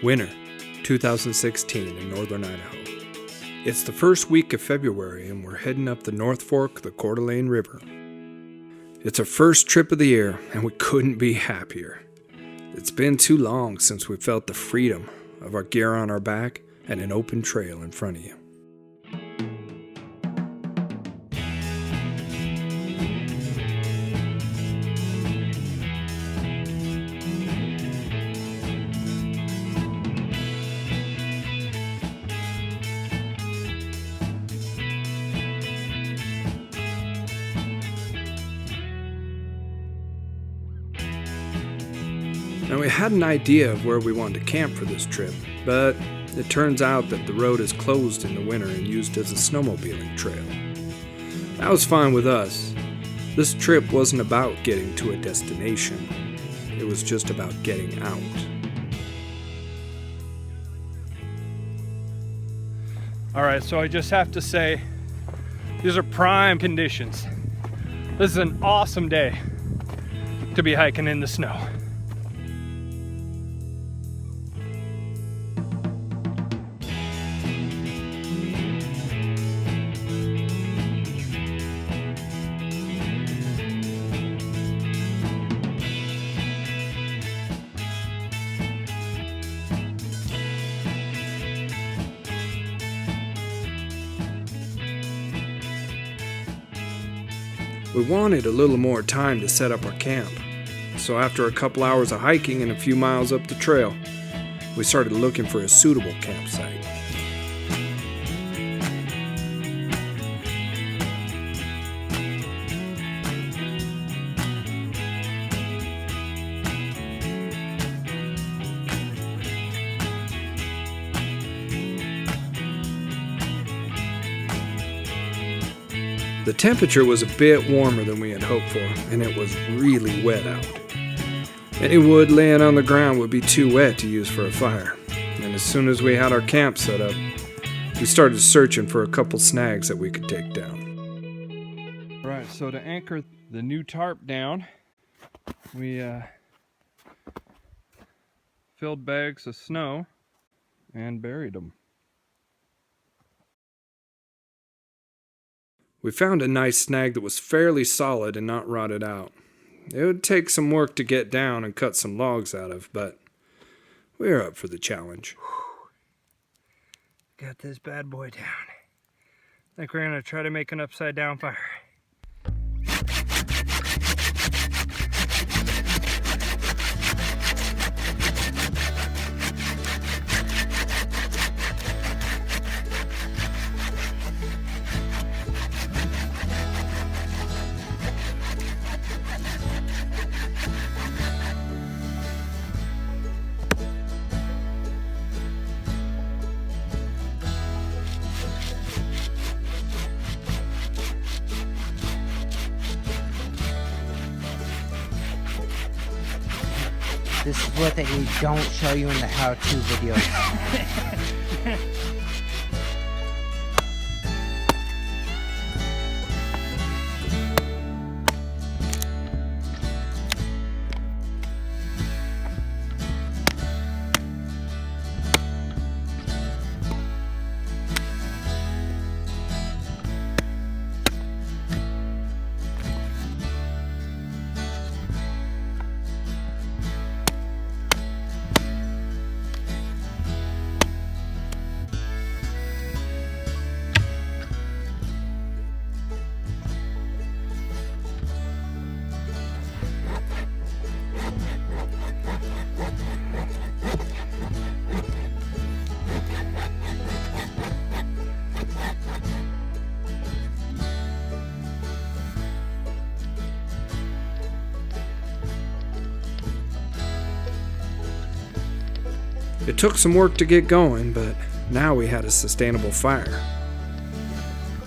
Winter, 2016 in northern Idaho. It's the first week of February and we're heading up the North Fork of the Coeur River. It's our first trip of the year and we couldn't be happier. It's been too long since we felt the freedom of our gear on our back and an open trail in front of you. Now, we had an idea of where we wanted to camp for this trip, but it turns out that the road is closed in the winter and used as a snowmobiling trail. That was fine with us. This trip wasn't about getting to a destination. It was just about getting out. All right, so I just have to say, these are prime conditions. This is an awesome day to be hiking in the snow. We wanted a little more time to set up our camp, so after a couple hours of hiking and a few miles up the trail, we started looking for a suitable campsite. The temperature was a bit warmer than we had hoped for, and it was really wet out. Any wood laying on the ground would be too wet to use for a fire, and as soon as we had our camp set up, we started searching for a couple snags that we could take down. All right, so to anchor the new tarp down, we filled bags of snow and buried them. We found a nice snag that was fairly solid and not rotted out. It would take some work to get down and cut some logs out of, but we were up for the challenge. Got this bad boy down. I think we're gonna try to make an upside down fire. This is what they don't show you in the how-to videos. It took some work to get going, but now we had a sustainable fire.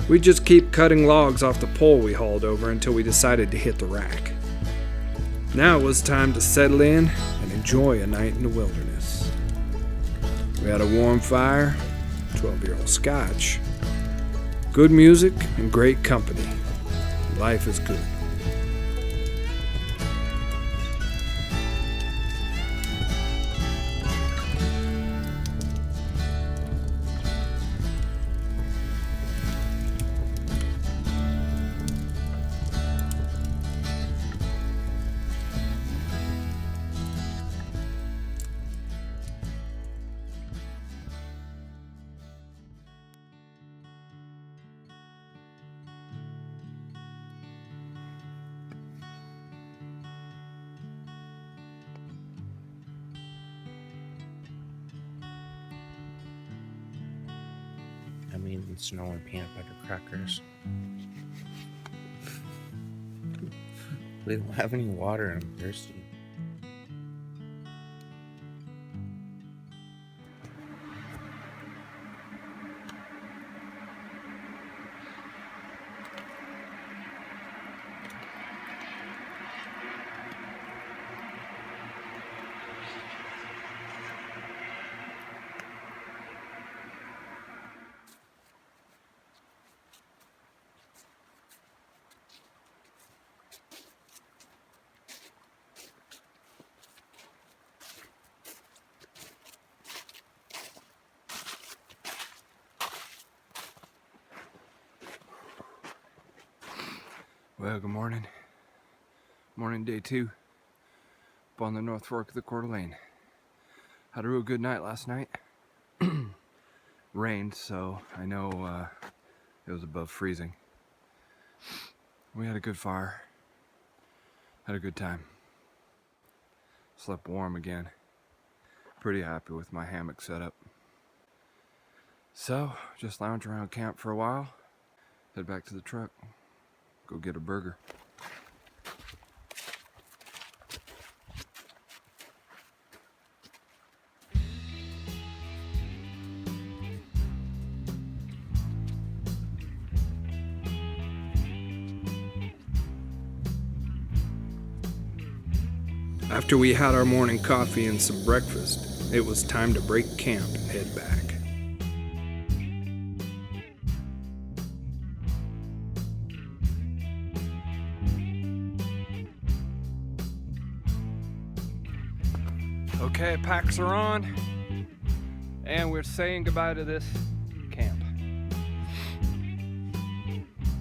We'd just keep cutting logs off the pole we hauled over until we decided to hit the rack. Now it was time to settle in and enjoy a night in the wilderness. We had a warm fire, 12-year-old scotch, good music, and great company. Life is good. I'm eating snow and peanut butter crackers. We don't have any water and I'm thirsty. Well, good morning. Morning day 2. Up on the North Fork of the Coeur Alene. Had a real good night last night. Rained, so I know it was above freezing. We had a good fire. Had a good time. Slept warm again. Pretty happy with my hammock setup. So, just lounge around camp for a while. Head back to the truck. Go get a burger. After we had our morning coffee and some breakfast, it was time to break camp and head back. Okay, packs are on, and we're saying goodbye to this camp.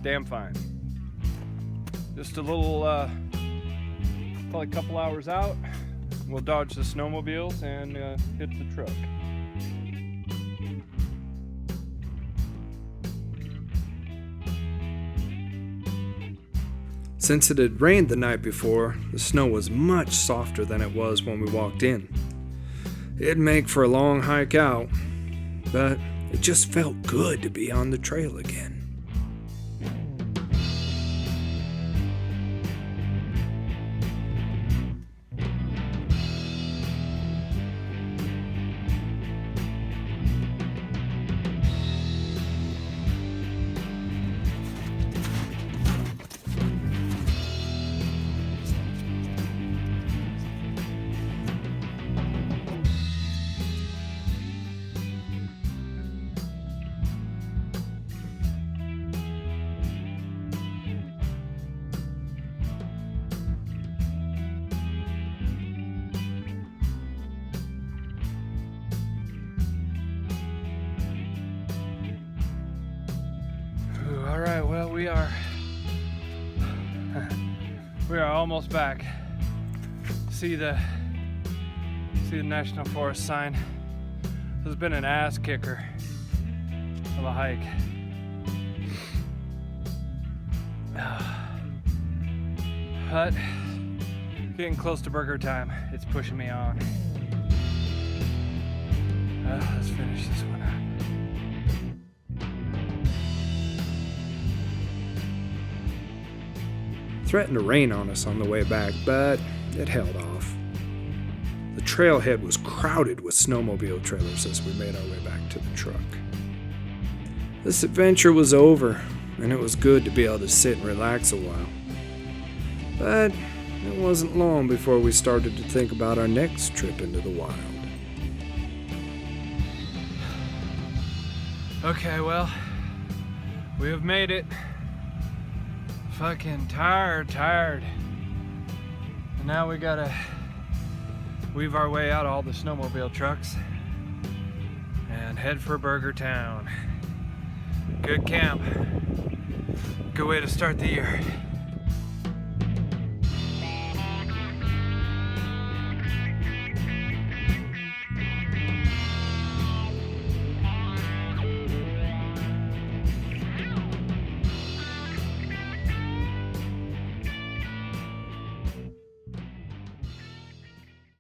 Damn fine. Just a little, probably a couple hours out. We'll dodge the snowmobiles and hit the truck. Since it had rained the night before, the snow was much softer than it was when we walked in. It'd make for a long hike out, but it just felt good to be on the trail again. Alright, well, we are almost back. See the National Forest sign. This has been an ass kicker of a hike. But getting close to burger time. It's pushing me on. Let's finish this one up. Threatened to rain on us on the way back, but it held off. The trailhead was crowded with snowmobile trailers as we made our way back to the truck. This adventure was over, and it was good to be able to sit and relax a while. But it wasn't long before we started to think about our next trip into the wild. Okay, well, we have made it. Fucking tired. And now we gotta weave our way out of all the snowmobile trucks and head for Burger Town. Good camp. Good way to start the year.